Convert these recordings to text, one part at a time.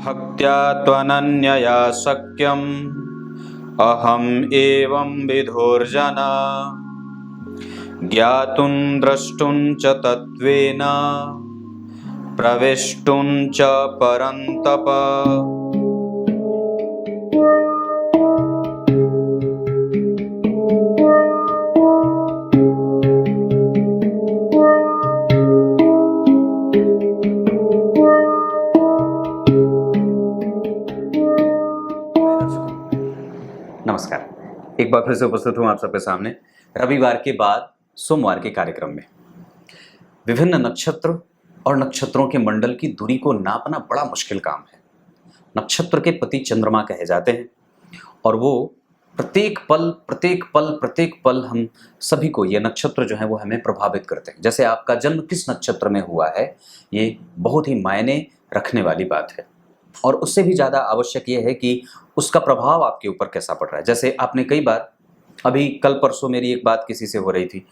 भक्त्या त्वनन्यया शक्यम् अहम् एवं विधोर्जन ज्ञातुं द्रष्टुं च तत्त्वेन प्रवेष्टुं च परन्तप। नमस्कार, एक बार फिर से उपस्थित हूँ आप सबके सामने रविवार के बाद सोमवार के कार्यक्रम में। विभिन्न नक्षत्र और नक्षत्रों के मंडल की दूरी को नापना बड़ा मुश्किल काम है। नक्षत्र के पति चंद्रमा कहे जाते हैं और वो प्रत्येक पल हम सभी को ये नक्षत्र जो है वो हमें प्रभावित करते हैं। जैसे आपका जन्म किस नक्षत्र में हुआ है ये बहुत ही मायने रखने वाली बात है और उससे भी ज़्यादा आवश्यक ये है कि उसका प्रभाव आपके ऊपर कैसा पड़ रहा है। जैसे आपने कई बार, अभी कल परसों मेरी एक बात किसी से हो रही थी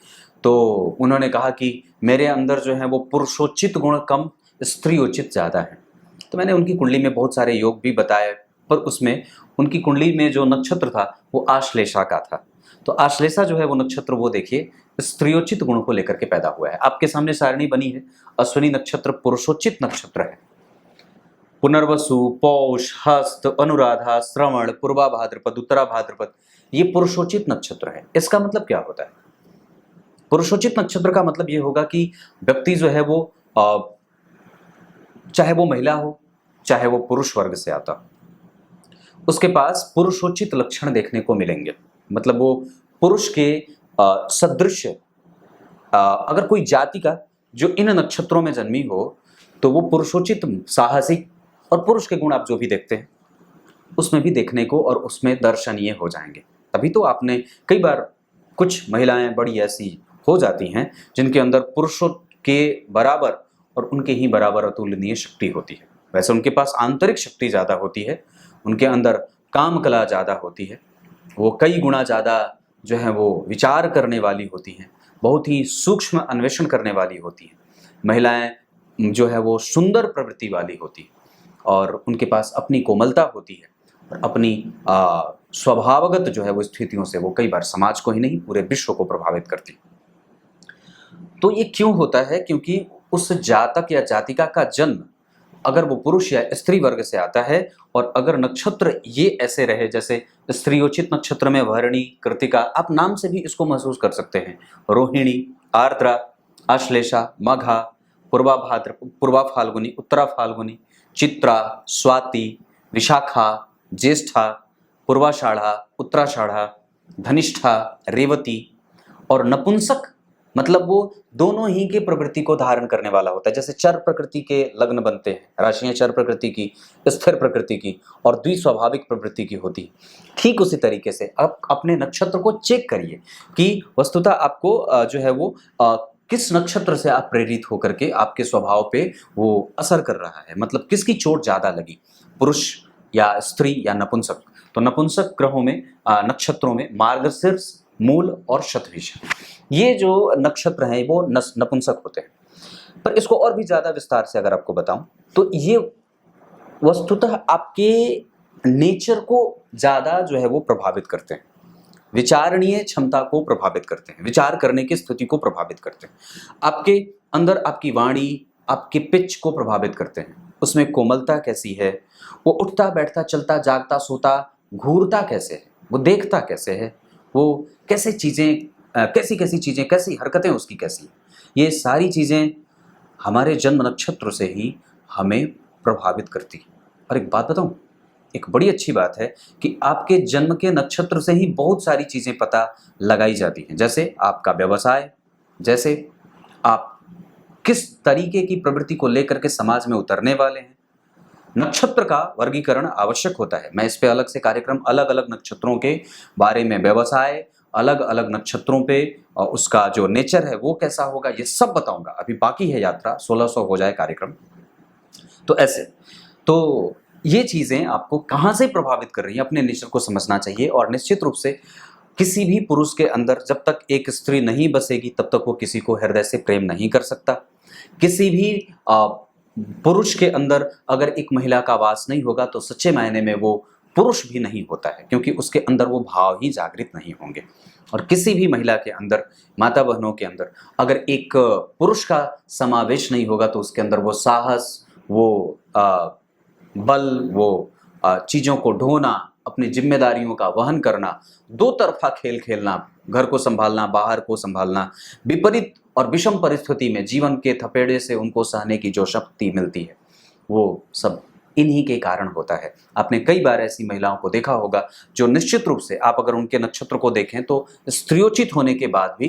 तो उन्होंने कहा कि मेरे अंदर जो है वो पुरुषोचित गुण कम स्त्रीयोचित ज़्यादा है। तो मैंने उनकी कुंडली में बहुत सारे योग भी बताए, पर उसमें उनकी कुंडली में जो नक्षत्र था वो आश्लेषा का था। तो आश्लेषा जो है वो नक्षत्र वो देखिए स्त्रीयोचित गुण को लेकर के पैदा हुआ है। आपके सामने सारणी बनी है। अश्विनी नक्षत्र पुरुषोचित नक्षत्र है। पुनर्वसु, पौष, हस्त, अनुराधा, श्रवण, पूर्वा भाद्रपद, उत्तरा भाद्रपद ये पुरुषोचित नक्षत्र है। इसका मतलब क्या होता है? पुरुषोचित नक्षत्र का मतलब ये होगा कि व्यक्ति जो है वो चाहे वो महिला हो चाहे वो पुरुष वर्ग से आता हो, उसके पास पुरुषोचित लक्षण देखने को मिलेंगे। मतलब वो पुरुष के सदृश अगर कोई जाति का जो इन नक्षत्रों में जन्मी हो तो वो पुरुषोचित, साहसिक और पुरुष के गुण आप जो भी देखते हैं उसमें भी देखने को और उसमें दर्शनीय हो जाएंगे। तभी तो आपने कई बार कुछ महिलाएं बड़ी ऐसी हो जाती हैं जिनके अंदर पुरुषों के बराबर और उनके ही बराबर अतुलनीय शक्ति होती है। वैसे उनके पास आंतरिक शक्ति ज़्यादा होती है, उनके अंदर काम कला ज़्यादा होती है, वो कई गुना ज़्यादा जो है वो विचार करने वाली होती हैं, बहुत ही सूक्ष्म अन्वेषण करने वाली होती हैं। महिलाएं जो है वो सुंदर प्रवृत्ति वाली होती है और उनके पास अपनी कोमलता होती है और अपनी स्वभावगत जो है वो स्थितियों से वो कई बार समाज को ही नहीं पूरे विश्व को प्रभावित करती है। तो ये क्यों होता है? क्योंकि उस जातक या जातिका का जन्म अगर वो पुरुष या स्त्री वर्ग से आता है और अगर नक्षत्र ये ऐसे रहे, जैसे स्त्रियोचित नक्षत्र में भरणी, कृतिका, आप नाम से भी इसको महसूस कर सकते हैं, रोहिणी, आर्द्रा, आश्लेषा, मघा, पूर्वा फाल्गुनी, उत्तरा फाल्गुनी, चित्रा, स्वाति, विशाखा, ज्येष्ठा, पूर्वाषाढ़ा, उत्तराषाढ़ा, धनिष्ठा, रेवती और नपुंसक मतलब वो दोनों ही के प्रवृत्ति को धारण करने वाला होता है। जैसे चर प्रकृति के लग्न बनते हैं, राशियां चर प्रकृति की, स्थिर प्रकृति की और द्विस्वाभाविक प्रवृत्ति की होती है। ठीक उसी तरीके से आप अपने नक्षत्र को चेक करिए कि वस्तुतः आपको जो है वो किस नक्षत्र से आप प्रेरित होकर के आपके स्वभाव पे वो असर कर रहा है। मतलब किसकी चोट ज्यादा लगी, पुरुष या स्त्री या नपुंसक। तो नपुंसक ग्रहों में नक्षत्रों में मार्गशीर्ष, मूल और शतभिष ये जो नक्षत्र हैं वो नपुंसक होते हैं। पर इसको और भी ज्यादा विस्तार से अगर आपको बताऊं तो ये वस्तुतः आपके नेचर को ज्यादा जो है वो प्रभावित करते हैं, विचारणीय क्षमता को प्रभावित करते हैं, विचार करने की स्थिति को प्रभावित करते हैं, आपके अंदर आपकी वाणी, आपके पिच को प्रभावित करते हैं। उसमें कोमलता कैसी है, वो उठता बैठता चलता जागता सोता घूरता कैसे है, वो देखता कैसे है, वो कैसे चीज़ें कैसी चीज़ें, कैसी हरकतें उसकी कैसी हैं, ये सारी चीज़ें हमारे जन्म नक्षत्र से ही हमें प्रभावित करती हैं। और एक बात बताऊं, एक बड़ी अच्छी बात है कि आपके जन्म के नक्षत्र से ही बहुत सारी चीज़ें पता लगाई जाती हैं। जैसे आपका व्यवसाय, जैसे आप किस तरीके की प्रवृत्ति को लेकर के समाज में उतरने वाले हैं। नक्षत्र का वर्गीकरण आवश्यक होता है। मैं इस पे अलग से कार्यक्रम, अलग अलग नक्षत्रों के बारे में, व्यवसाय, अलग अलग नक्षत्रों पे उसका जो नेचर है वो कैसा होगा, ये सब बताऊंगा। अभी बाकी है यात्रा, 1600 हो जाए कार्यक्रम। तो ऐसे तो ये चीजें आपको कहाँ से प्रभावित कर रही हैं, अपने नेचर को समझना चाहिए। और निश्चित रूप से किसी भी पुरुष के अंदर जब तक एक स्त्री नहीं बसेगी तब तक वो किसी को हृदय से प्रेम नहीं कर सकता। किसी भी पुरुष के अंदर अगर एक महिला का वास नहीं होगा तो सच्चे मायने में वो पुरुष भी नहीं होता है, क्योंकि उसके अंदर वो भाव ही जागृत नहीं होंगे। और किसी भी महिला के अंदर, माता बहनों के अंदर अगर एक पुरुष का समावेश नहीं होगा तो उसके अंदर वो साहस, वो बल, वो चीज़ों को ढोना, अपनी जिम्मेदारियों का वहन करना, दो तरफा खेल खेलना, घर को संभालना, बाहर को संभालना, विपरीत और विषम परिस्थिति में जीवन के थपेड़े से उनको सहने की जो शक्ति मिलती है, वो सब इन्हीं के कारण होता है। आपने कई बार ऐसी महिलाओं को देखा होगा जो निश्चित रूप से, आप अगर उनके नक्षत्र को देखें तो स्त्रियोचित होने के बाद भी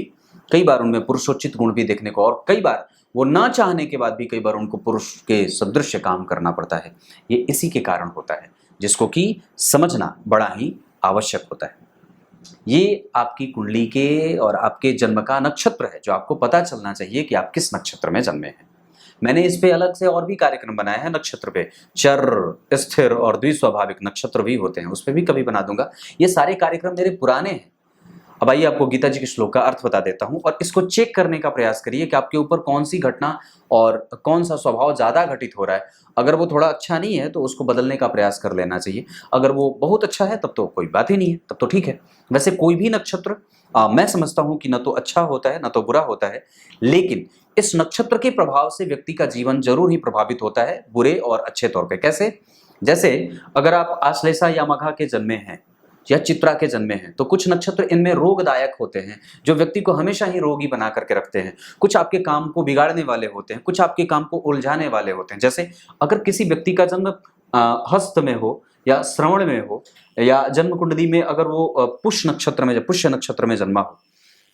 कई बार उनमें पुरुषोचित गुण भी देखने को, और कई बार वो ना चाहने के बाद भी कई बार उनको पुरुष के सदृश काम करना पड़ता है। ये इसी के कारण होता है, जिसको कि समझना बड़ा ही आवश्यक होता है। ये आपकी कुंडली के और आपके जन्म का नक्षत्र है, जो आपको पता चलना चाहिए कि आप किस नक्षत्र में जन्मे हैं। मैंने इस पे अलग से और भी कार्यक्रम बनाए हैं नक्षत्र पे, चर, स्थिर और द्विस्वाभाविक नक्षत्र भी होते हैं, उस पर भी कभी बना दूंगा। ये सारे कार्यक्रम मेरे पुराने हैं। अब आइए आपको गीता जी के श्लोक का अर्थ बता देता हूं, और इसको चेक करने का प्रयास करिए कि आपके ऊपर कौन सी घटना और कौन सा स्वभाव ज़्यादा घटित हो रहा है। अगर वो थोड़ा अच्छा नहीं है तो उसको बदलने का प्रयास कर लेना चाहिए। अगर वो बहुत अच्छा है तब तो कोई बात ही नहीं है, तब तो ठीक है। वैसे कोई भी नक्षत्र मैं समझता हूं कि न तो अच्छा होता है न तो बुरा होता है, लेकिन इस नक्षत्र के प्रभाव से व्यक्ति का जीवन जरूर ही प्रभावित होता है, बुरे और अच्छे तौर पे। कैसे? जैसे अगर आप आश्लेषा या मघा के जन्मे हैं या चित्रा के जन्मे हैं तो कुछ नक्षत्र इनमें रोगदायक होते हैं, जो व्यक्ति को हमेशा ही रोगी बना करके रखते हैं। कुछ आपके काम को बिगाड़ने वाले होते हैं, कुछ आपके काम को उलझाने वाले होते हैं। जैसे अगर किसी व्यक्ति का जन्म हस्त में हो या श्रवण में हो, या जन्म कुंडली में अगर वो पुष्य नक्षत्र में जन्मा हो,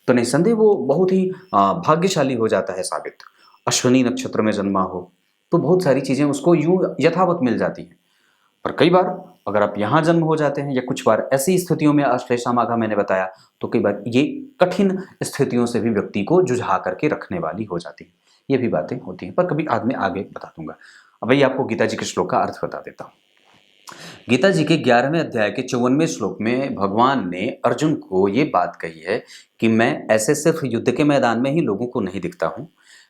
तो निसंदेह वो बहुत ही भाग्यशाली हो जाता है साबित। अश्विनी नक्षत्र में जन्मा हो तो बहुत सारी चीजें उसको यूं यथावत मिल जाती हैं। पर कई बार अगर आप यहाँ जन्म हो जाते हैं, या कुछ बार ऐसी स्थितियों में, आश्लेषा माघा मैंने बताया, तो कई बार ये कठिन स्थितियों से भी व्यक्ति को जुझा करके रखने वाली हो जाती है। ये भी बातें होती हैं, पर कभी आगे बता दूंगा। अब भाई आपको गीता जी के श्लोक का अर्थ बता देता हूँ। गीता जी के 11वें अध्याय के 54वें श्लोक में भगवान ने अर्जुन को ये बात कही है कि मैं ऐसे सिर्फ युद्ध के मैदान में ही लोगों को नहीं दिखता हूँ,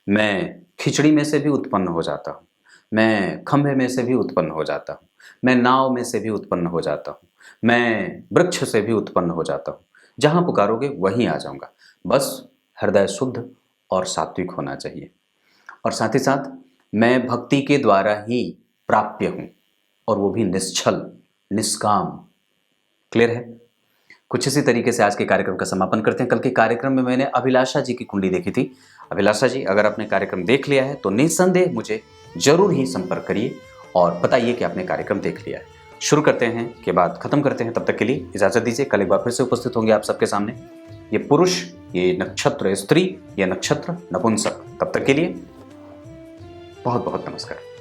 मैं खिचड़ी में से भी उत्पन्न हो जाता हूँ, मैं खंभे में से भी उत्पन्न हो जाता हूँ, मैं नाव में से भी उत्पन्न हो जाता हूँ, मैं वृक्ष से भी उत्पन्न हो जाता हूँ। जहाँ पुकारोगे वहीं आ जाऊँगा। बस हृदय शुद्ध और सात्विक होना चाहिए, और साथ ही साथ मैं भक्ति के द्वारा ही प्राप्य हूँ, और वो भी निश्चल, निष्काम। क्लियर है? कुछ इसी तरीके से आज के कार्यक्रम का समापन करते हैं। कल के कार्यक्रम में मैंने अभिलाषा जी की कुंडली देखी थी। अभिलाषा जी, अगर आपने कार्यक्रम देख लिया है तो निस्संदेह मुझे जरूर ही संपर्क करिए और बताइए कि आपने कार्यक्रम देख लिया है। शुरू करते हैं के बाद खत्म करते हैं। तब तक के लिए इजाजत दीजिए। कल एक बार फिर से उपस्थित होंगे आप सबके सामने। ये पुरुष, ये नक्षत्र स्त्री, ये नक्षत्र नपुंसक। तब तक के लिए बहुत बहुत नमस्कार।